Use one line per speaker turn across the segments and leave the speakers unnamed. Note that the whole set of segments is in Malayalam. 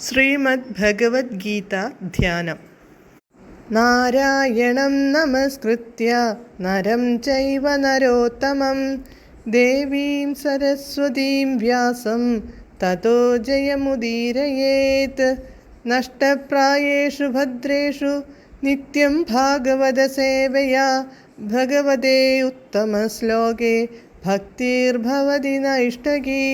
ശ്രീമദ് ഭഗവത്ഗീത ധ്യാനം. നാരായണം നമസ്കൃത്യ നരം ചൈവ നരോത്തമം ദേവീം സരസ്വതീം വ്യാസം തതോ ജയമുദീരയേത്. നഷ്ടപ്രായേഷു ഭദ്രേഷു നിത്യം ഭാഗവത സേവയാ ഭഗവതേ ഉത്തമശ്ലോകേ ഭക്തിർഭവതി നൈഷ്ടകീ.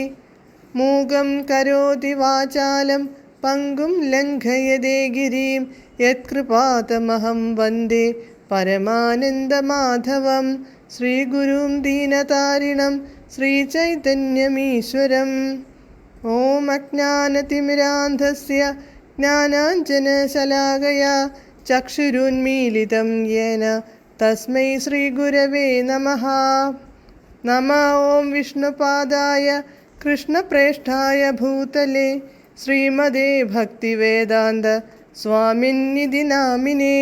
മൂകം കരോതി വാചാലം പങ്കും ലംഘയതേ ഗിരിം യത്കൃപാതമഹം വന്ദേ പരമാനന്ദമാധവം. ശ്രീഗുരും ദീനതാരിണം ശ്രീചൈതന്യമീശ്വരം. ഓം അജ്ഞാനതിമിരാന്ധസ്യ ജ്ഞാനാഞ്ജനശലാകയാ ചക്ഷുരുന്മീലിതം യേന തസ്മൈ ശ്രീഗുരവേ നമഃ. നമഃ ഓം വിഷ്ണുപാദായ കൃഷ്ണപ്രേഷ്ഠായ ഭൂതലേ ശ്രീമദേ ഭക്തിവേദാന്ത സ്വാമിന്നിധി നാമിനേ.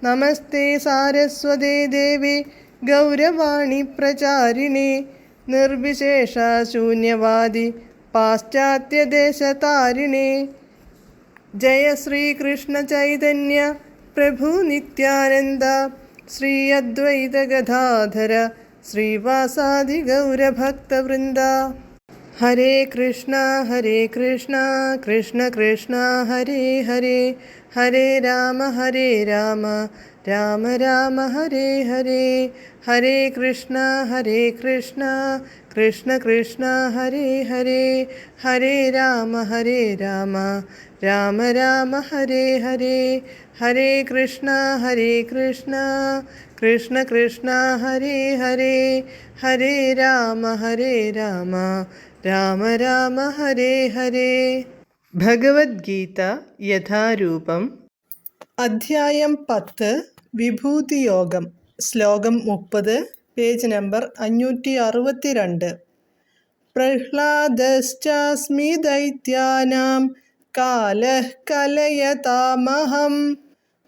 നമസ്തേ സാരസ്വതേ ദേവേ ഗൗരവാണി പ്രചാരിണേ നിർവിശേഷ ശൂന്യവാദി പാശ്ചാത്യദേശതാരിണേ. ജയ ശ്രീകൃഷ്ണ ചൈതന്യ പ്രഭു നിത്യാനന്ദ ശ്രീ അദ്വൈത ഗദാധര ശ്രീവാസാദി ഗൗരഭക്തവൃന്ദ. ഹരേ കൃഷ്ണ കൃഷ്ണ കൃഷ്ണ ഹരേ ഹരേ, ഹരേ രാമ രാമ രാമ ഹരേ ഹരേ. ഹരേ കൃഷ്ണ കൃഷ്ണ കൃഷ്ണ ഹരേ ഹരേ, ഹരേ രാമ രാമ രാമ ഹരേ ഹരേ. ഹരേ കൃഷ്ണ കൃഷ്ണ കൃഷ്ണ ഹരേ ഹരേ, ഹരേ രാമ രാമ രാമ ഹരേ ഹരേ. ഭഗവത്ഗീത യഥാരൂപം. അധ്യായം 10 വിഭൂതിയോഗം. ശ്ലോകം 30, പേജ് നമ്പർ 562. പ്രഹ്ലാദശ്ചാസ്മി ദൈത്യാനാം കാലഃ കലയതാമഹം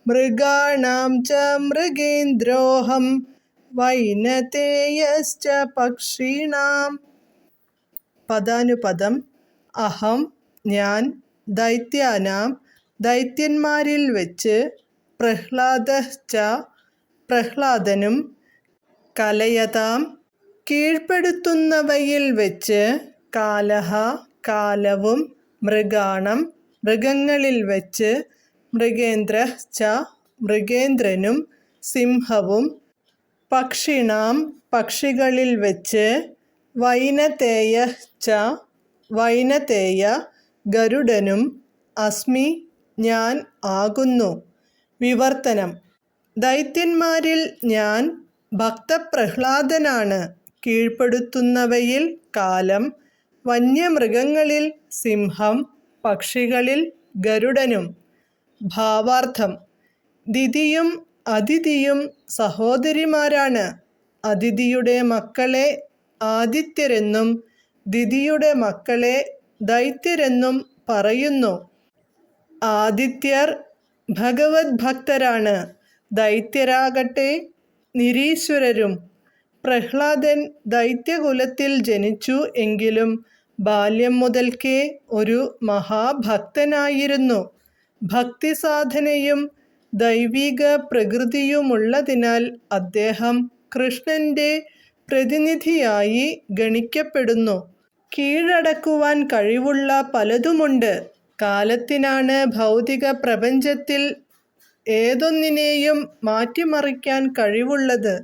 മൃഗാണാം ച മൃഗേന്ദ്രോഹം വൈനതേയശ്ച പക്ഷീണാം. പദാനുപദം. അഹം ഞാൻ, ദൈത്യാനാം ദൈത്യന്മാരിൽ വെച്ച്, പ്രഹ്ലാദശ്ച പ്രഹ്ലാദനും, കലയതാം കീഴ്പ്പെടുത്തുന്നവയിൽ വെച്ച്, കാലഃ കാലവും, മൃഗാണം മൃഗങ്ങളിൽ വെച്ച്, മൃഗേന്ദ്രശ്ച മൃഗേന്ദ്രനും സിംഹവും, പക്ഷിണാം പക്ഷികളിൽ വെച്ച്, വൈനതേയശ്ച വൈനതേയ ഗരുഡനും, അസ്മി ഞാൻ ആകുന്നു. വിവർത്തനം. ദൈത്യന്മാരിൽ ഞാൻ ഭക്തപ്രഹ്ലാദനാണ്. കീഴ്പ്പെടുത്തുന്നവയിൽ കാലം, വന്യമൃഗങ്ങളിൽ സിംഹം, പക്ഷികളിൽ ഗരുഡനും. ഭാവാർത്ഥം. ദിതിയും അദിതിയും സഹോദരിമാരാണ്. അദിതിയുടെ മക്കളെ ആദിത്യരെന്നും ദിതിയുടെ മക്കളെ ദൈത്യരെന്നും പറയുന്നു. ആദിത്യർ ഭഗവത് ഭക്തരാണ്, ദൈത്യരാകട്ടെ നിരീശ്വരരും. പ്രഹ്ലാദൻ ദൈത്യകുലത്തിൽ ജനിച്ചു എങ്കിലും ബാല്യം മുതൽക്കേ ഒരു മഹാഭക്തനായിരുന്നു. ഭക്തിസാധനയും ദൈവിക പ്രകൃതിയുമുള്ളതിനാൽ അദ്ദേഹം കൃഷ്ണന്റെ പ്രതിനിധിയായി ഗണിക്കപ്പെടുന്നു. കീഴടക്കുവാൻ കഴിവുള്ള പലതുമുണ്ട്. കാലത്തിനാണ് ഭൗതിക പ്രപഞ്ചത്തിൽ ഏതൊന്നിനെയും മാറ്റിമറിക്കാൻ കഴിവുള്ളത്.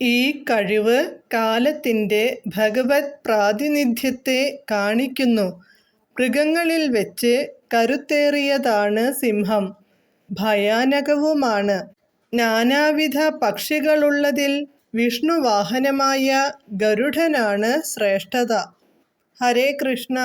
ഈ കഴിവ് കാലത്തിൻ്റെ ഭഗവത് പ്രാതിനിധ്യത്തെ കാണിക്കുന്നു. മൃഗങ്ങളിൽ വെച്ച് കരുത്തേറിയതാണ് സിംഹം, ഭയാനകവുമാണ്. നാനാവിധ പക്ഷികളുള്ളതിൽ വിഷ്ണുവാഹനമായ ഗരുഡനാണ് ശ്രേഷ്ഠത. ഹരേ കൃഷ്ണ.